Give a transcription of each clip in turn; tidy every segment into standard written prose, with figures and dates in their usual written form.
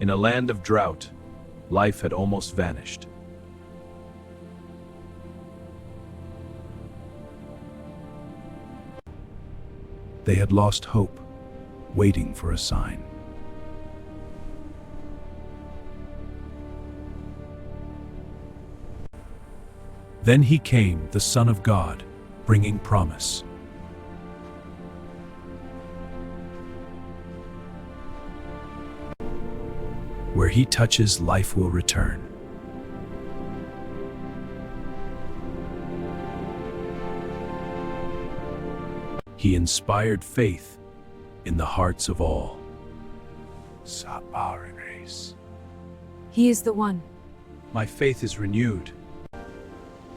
In a land of drought, life had almost vanished. They had lost hope, waiting for a sign. Then he came, the Son of God, bringing promise. Where he touches, life will return. He inspired faith in the hearts of all. He is the one. My faith is renewed.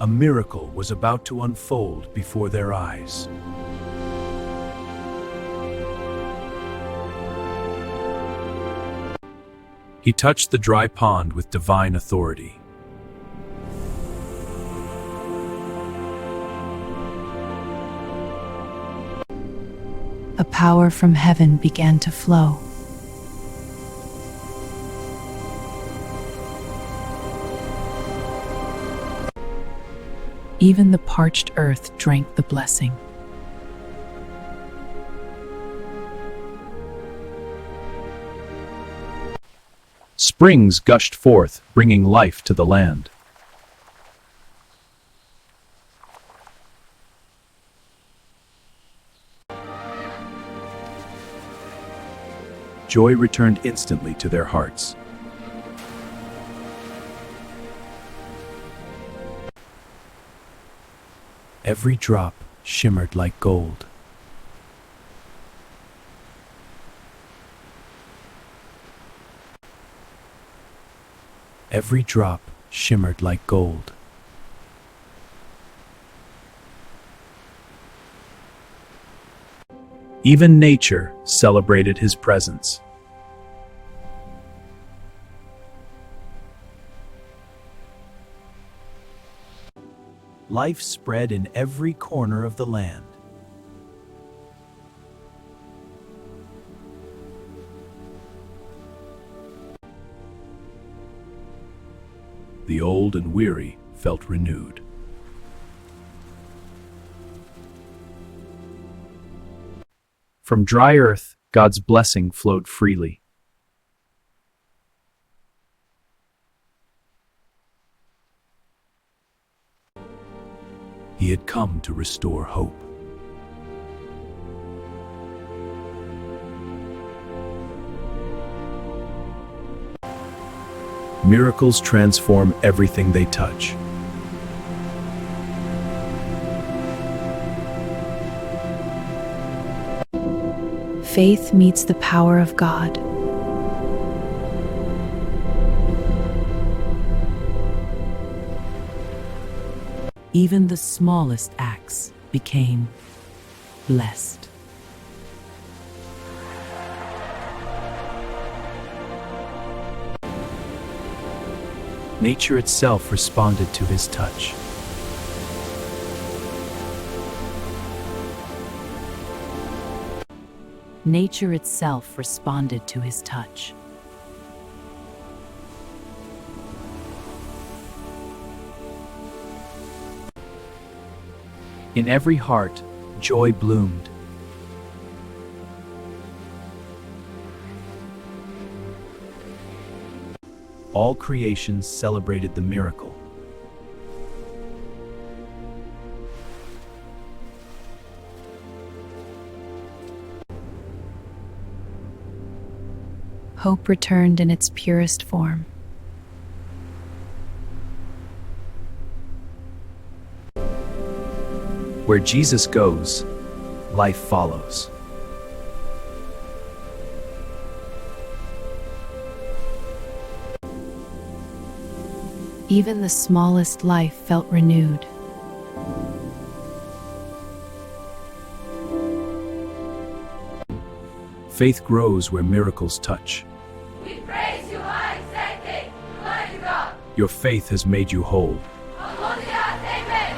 A miracle was about to unfold before their eyes. He touched the dry pond with divine authority. A power from heaven began to flow. Even the parched earth drank the blessing. Springs gushed forth, bringing life to the land. Joy returned instantly to their hearts. Every drop shimmered like gold. Every drop shimmered like gold. Even nature celebrated his presence. Life spread in every corner of the land. The old and weary felt renewed. From dry earth, God's blessing flowed freely. He had come to restore hope. Miracles transform everything they touch. Faith meets the power of God. Even the smallest acts became blessed. Nature itself responded to his touch. Nature itself responded to his touch. In every heart, joy bloomed. All creations celebrated the miracle. Hope returned in its purest form. Where Jesus goes, life follows. Even the smallest life felt renewed. Faith grows where miracles touch. We praise you, high exalted, mighty God. Your faith has made you whole. Hallelujah, amen.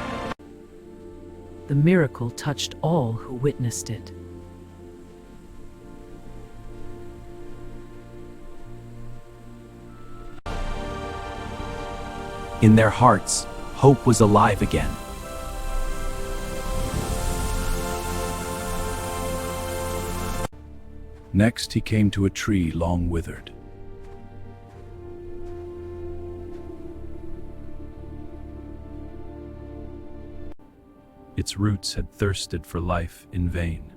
The miracle touched all who witnessed it. In their hearts, hope was alive again. Next, he came to a tree long withered. Its roots had thirsted for life in vain.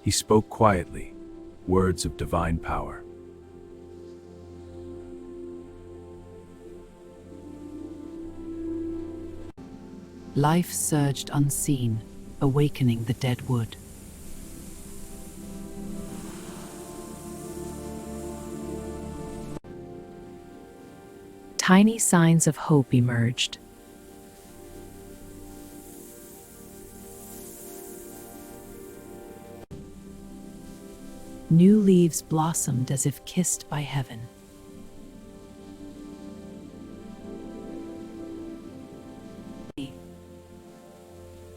He spoke quietly, words of divine power. Life surged unseen, awakening the dead wood. Tiny signs of hope emerged. New leaves blossomed as if kissed by heaven.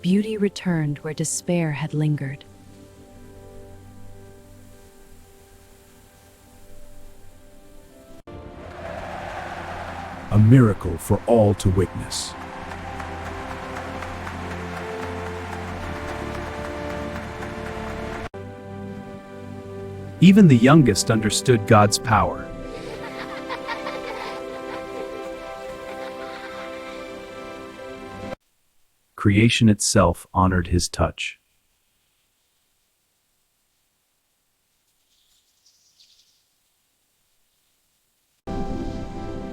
Beauty returned where despair had lingered. A miracle for all to witness. Even the youngest understood God's power. Creation itself honored his touch.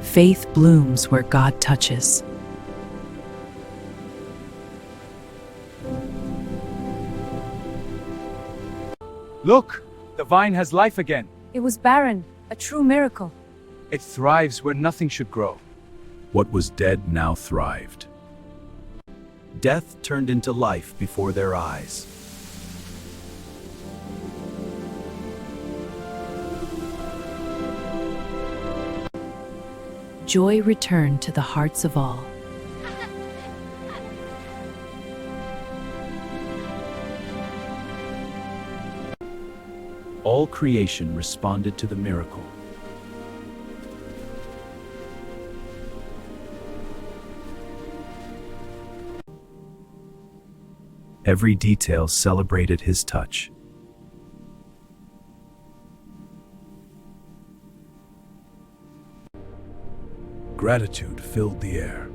Faith blooms where God touches. Look, the vine has life again. It was barren, a true miracle. It thrives where nothing should grow. What was dead now thrived. Death turned into life before their eyes. Joy returned to the hearts of all. All creation responded to the miracle. Every detail celebrated his touch. Gratitude filled the air.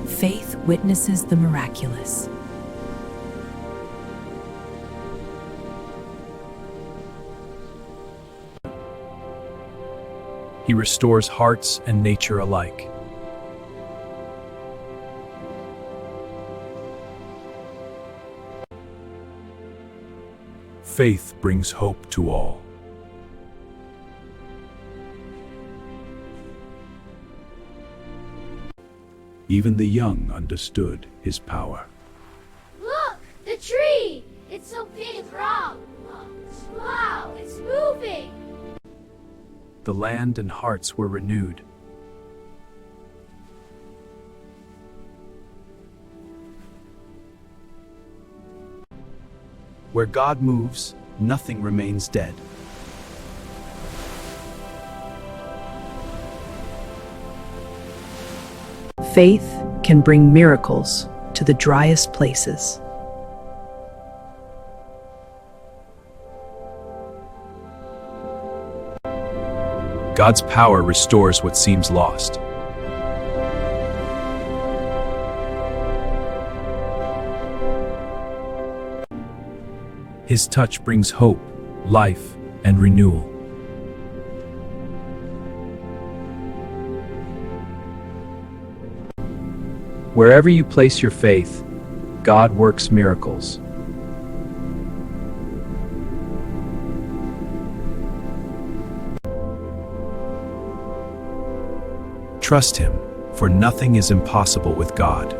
Faith witnesses the miraculous. He restores hearts and nature alike. Faith brings hope to all. Even the young understood his power. Look, the tree! It's so big and strong. Wow, it's moving. The land and hearts were renewed. Where God moves, nothing remains dead. Faith can bring miracles to the driest places. God's power restores what seems lost. His touch brings hope, life, and renewal. Wherever you place your faith, God works miracles. Trust Him, for nothing is impossible with God.